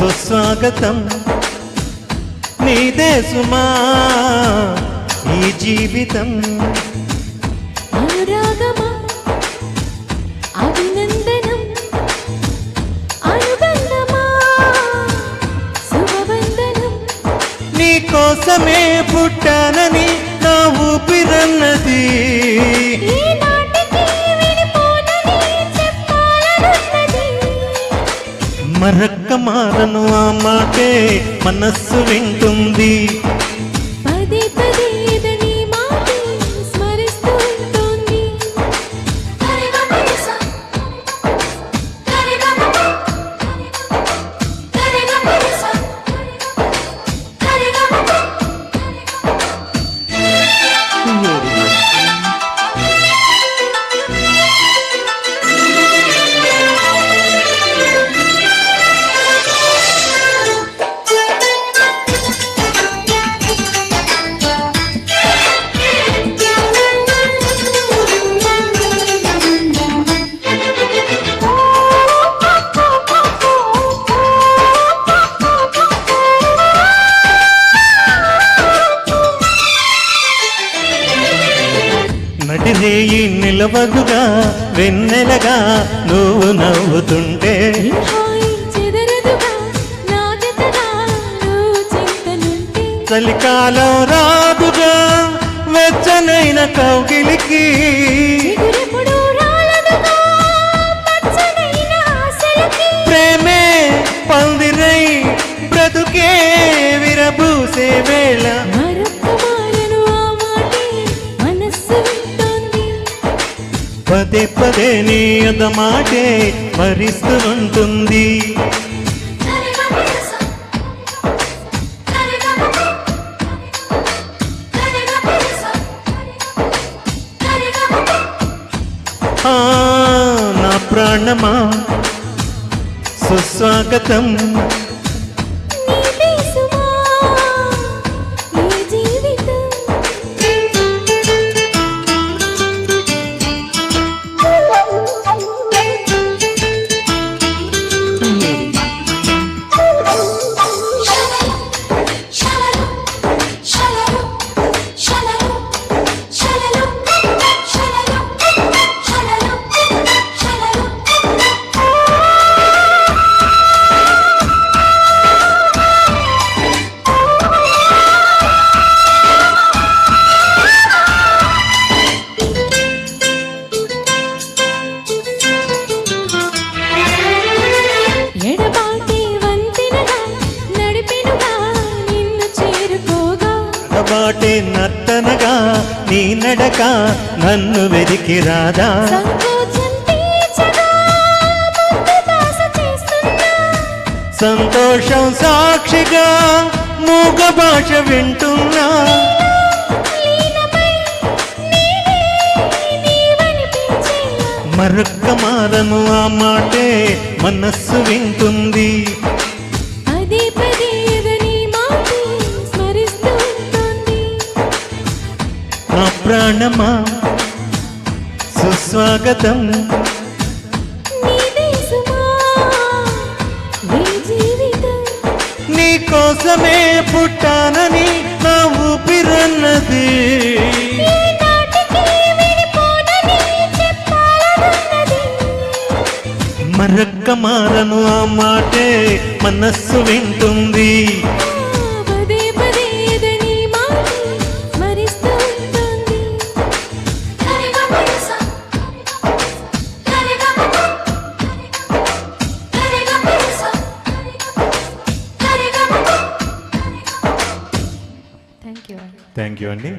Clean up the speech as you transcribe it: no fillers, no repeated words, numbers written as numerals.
సుస్వాగతం నీదే సుమా ఈ జీవితం అనురాగమా అభినందనం అనుబంధమా శుభవందనం నీ కోసమే పుట్టానని నా ఊపిరన్నది మరక్క మారను ఆ మాటే మనస్సు వింటుంది పదే పదే నీ మాటే స్మరిస్తూ ఉంటుంది నడిరేయి నిలవదుగా వెన్నెలగా నువ్వు నవ్వుతుంటే చలికాలం రాదుగా వెచ్చనైన కౌగిలికి ప్రేమే పందిరై బ్రతుకే విరబూసే వేళ పదే పదే నీ అదమాటే భరిస్తూ ఉంటుంది నా ప్రాణమా సుస్వాగతం బాటే నర్తనగా నీ నడక నన్ను వెదికి రాదా సంతోషం సాక్షిగా మూగ భాష వింటున్నా మరొక్క మారను ఆ మాటే మనస్సు వింటుంది నా ప్రాణమా సుస్వాగతం నీ కోసమే పుట్టానని నా ఊపిరన్నది మరొక్క మారను ఆ మాటే మనస్సు వింటుంది థ్యాంక్ యూ అండి.